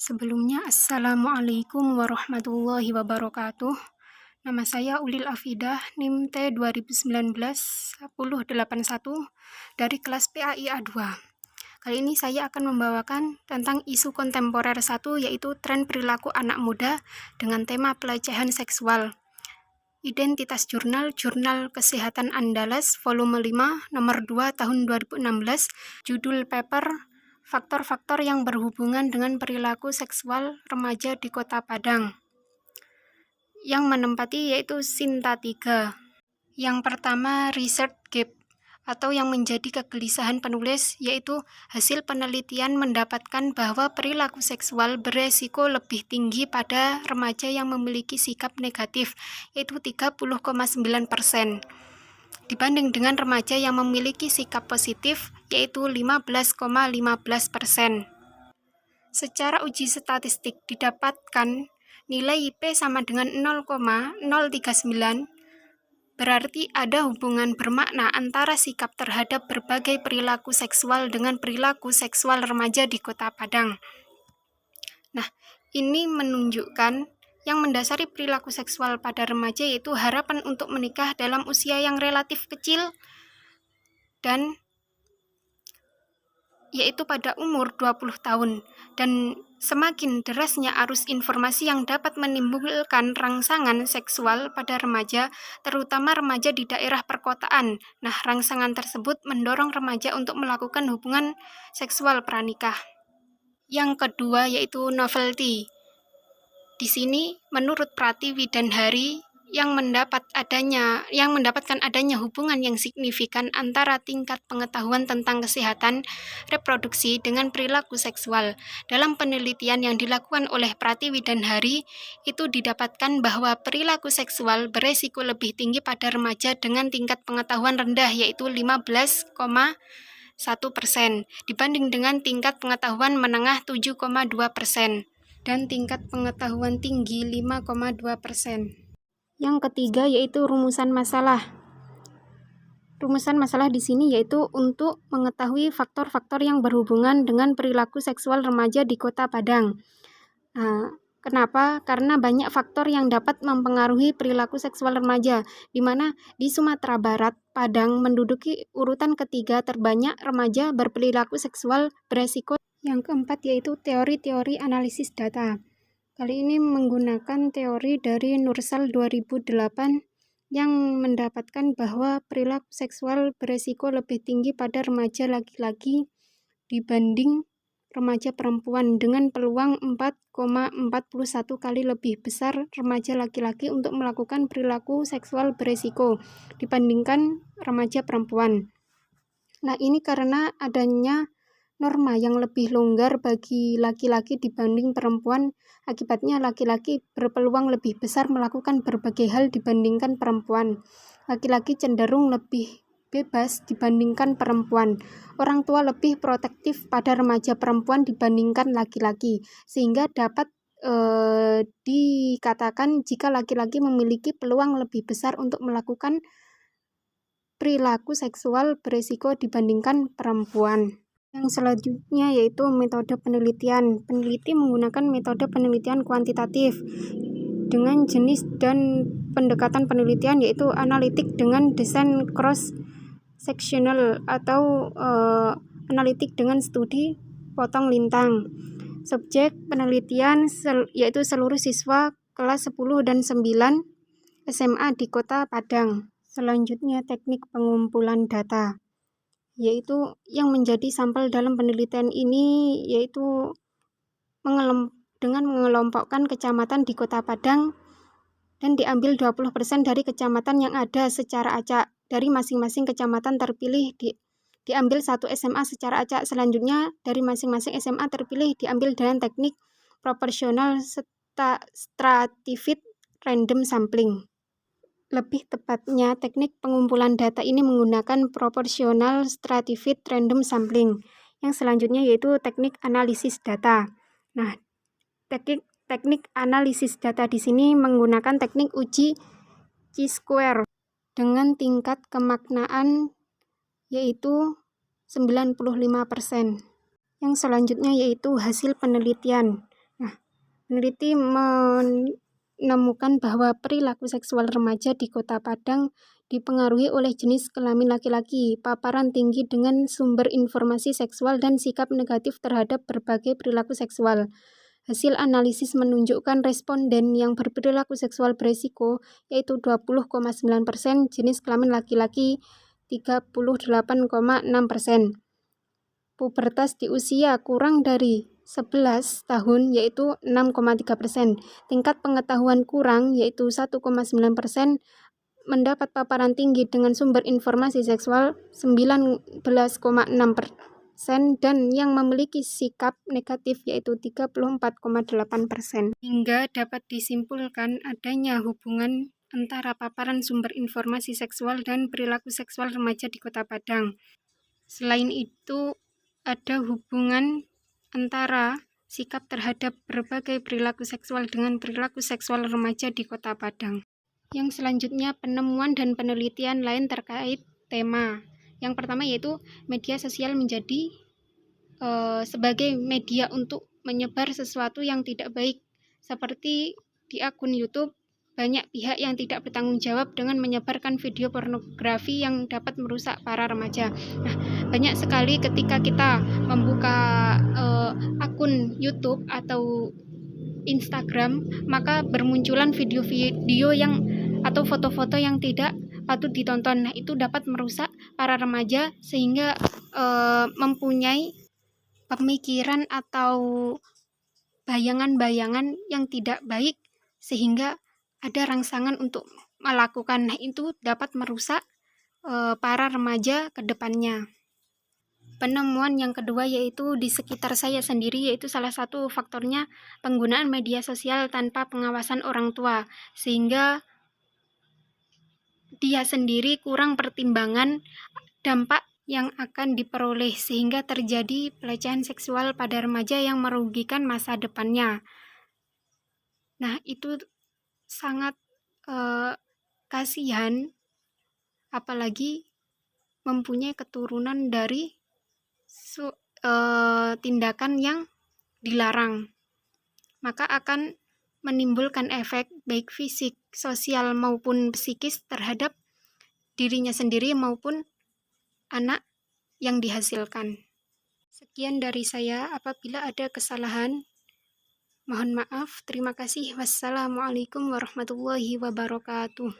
Sebelumnya, Assalamualaikum warahmatullahi wabarakatuh. Nama saya Ulil Afidah, NIM T 2019-1081 dari kelas PAI A2. Kali ini saya akan membawakan tentang isu kontemporer 1, yaitu tren perilaku anak muda dengan tema pelecehan seksual. Identitas Jurnal Kesehatan Andalas, volume 5, nomor 2 tahun 2016, judul paper Faktor-faktor yang berhubungan dengan perilaku seksual remaja di Kota Padang. Yang menempati yaitu Sinta 3. Yang pertama, research gap, atau yang menjadi kegelisahan penulis, yaitu hasil penelitian mendapatkan bahwa perilaku seksual beresiko lebih tinggi pada remaja yang memiliki sikap negatif, yaitu 30,9%. dibanding dengan remaja yang memiliki sikap positif, yaitu 15,15%. Secara uji statistik didapatkan nilai IP sama dengan 0,039, berarti ada hubungan bermakna antara sikap terhadap berbagai perilaku seksual dengan perilaku seksual remaja di Kota Padang. Nah, ini menunjukkan yang mendasari perilaku seksual pada remaja yaitu harapan untuk menikah dalam usia yang relatif kecil dan yaitu pada umur 20 tahun, dan semakin derasnya arus informasi yang dapat menimbulkan rangsangan seksual pada remaja, terutama remaja di daerah perkotaan. Nah, rangsangan tersebut mendorong remaja untuk melakukan hubungan seksual pranikah. Yang kedua yaitu novelty. Di sini, menurut Pratiwi dan Hari, yang mendapatkan adanya hubungan yang signifikan antara tingkat pengetahuan tentang kesehatan reproduksi dengan perilaku seksual. Dalam penelitian yang dilakukan oleh Pratiwi dan Hari, itu didapatkan bahwa perilaku seksual beresiko lebih tinggi pada remaja dengan tingkat pengetahuan rendah, yaitu 15,1%, dibanding dengan tingkat pengetahuan menengah 7,2%. dan tingkat pengetahuan tinggi 5,2%. Yang ketiga yaitu rumusan masalah. Rumusan masalah di sini yaitu untuk mengetahui faktor-faktor yang berhubungan dengan perilaku seksual remaja di Kota Padang. Nah, kenapa? Karena banyak faktor yang dapat mempengaruhi perilaku seksual remaja, di mana di Sumatera Barat, Padang menduduki urutan ketiga terbanyak remaja berperilaku seksual beresiko. Yang keempat yaitu teori-teori analisis data. Kali ini menggunakan teori dari Nursal 2008 yang mendapatkan bahwa perilaku seksual beresiko lebih tinggi pada remaja laki-laki dibanding remaja perempuan, dengan peluang 4,41 kali lebih besar remaja laki-laki untuk melakukan perilaku seksual beresiko dibandingkan remaja perempuan. Nah, ini karena adanya norma yang lebih longgar bagi laki-laki dibanding perempuan. Akibatnya laki-laki berpeluang lebih besar melakukan berbagai hal dibandingkan perempuan. Laki-laki cenderung lebih bebas dibandingkan perempuan. Orang tua lebih protektif pada remaja perempuan dibandingkan laki-laki, sehingga dapat dikatakan jika laki-laki memiliki peluang lebih besar untuk melakukan perilaku seksual beresiko dibandingkan perempuan. Yang selanjutnya yaitu metode penelitian. Peneliti menggunakan metode penelitian kuantitatif dengan jenis dan pendekatan penelitian yaitu analitik dengan desain cross-sectional atau analitik dengan studi potong lintang. Subjek penelitian yaitu seluruh siswa kelas 10 dan 9 SMA di Kota Padang. Selanjutnya teknik pengumpulan data, yaitu yang menjadi sampel dalam penelitian ini yaitu dengan mengelompokkan kecamatan di Kota Padang dan diambil 20% dari kecamatan yang ada secara acak. Dari masing-masing kecamatan terpilih diambil satu SMA secara acak. Selanjutnya dari masing-masing SMA terpilih diambil dengan teknik proporsional stratified random sampling. Lebih tepatnya, teknik pengumpulan data ini menggunakan proportional stratified random sampling. Yang selanjutnya yaitu teknik analisis data. Nah, teknik analisis data di sini menggunakan teknik uji chi-square dengan tingkat kemaknaan yaitu 95%. Yang selanjutnya yaitu hasil penelitian. Peneliti menemukan bahwa perilaku seksual remaja di Kota Padang dipengaruhi oleh jenis kelamin laki-laki, paparan tinggi dengan sumber informasi seksual, dan sikap negatif terhadap berbagai perilaku seksual. Hasil analisis menunjukkan responden yang berperilaku seksual beresiko, yaitu 20,9%, jenis kelamin laki-laki 38,6%. Pubertas di usia kurang dari 11 tahun, yaitu 6,3%. Tingkat pengetahuan kurang, yaitu 1,9%. Mendapat paparan tinggi dengan sumber informasi seksual 19,6%, dan yang memiliki sikap negatif yaitu 34,8%. Hingga dapat disimpulkan adanya hubungan antara paparan sumber informasi seksual dan perilaku seksual remaja di Kota Padang. Selain itu, ada hubungan antara sikap terhadap berbagai perilaku seksual dengan perilaku seksual remaja di Kota Padang. Yang selanjutnya, penemuan dan penelitian lain terkait tema. Yang pertama yaitu media sosial menjadi sebagai media untuk menyebar sesuatu yang tidak baik. Seperti di akun YouTube, banyak pihak yang tidak bertanggung jawab dengan menyebarkan video pornografi yang dapat merusak para remaja. Nah, banyak sekali ketika kita membuka akun YouTube atau Instagram, maka bermunculan video-video yang atau foto-foto yang tidak patut ditonton. Nah, itu dapat merusak para remaja sehingga mempunyai pemikiran atau bayangan-bayangan yang tidak baik, sehingga ada rangsangan untuk melakukan. Nah, itu dapat merusak para remaja ke depannya. Penemuan yang kedua yaitu di sekitar saya sendiri, yaitu salah satu faktornya penggunaan media sosial tanpa pengawasan orang tua, sehingga dia sendiri kurang pertimbangan dampak yang akan diperoleh, sehingga terjadi pelecehan seksual pada remaja yang merugikan masa depannya. Nah, itu sangat kasihan, apalagi mempunyai keturunan dari tindakan yang dilarang, maka akan menimbulkan efek baik fisik, sosial maupun psikis terhadap dirinya sendiri maupun anak yang dihasilkan. Sekian dari saya, apabila ada kesalahan mohon maaf. Terima kasih. Wassalamualaikum warahmatullahi wabarakatuh.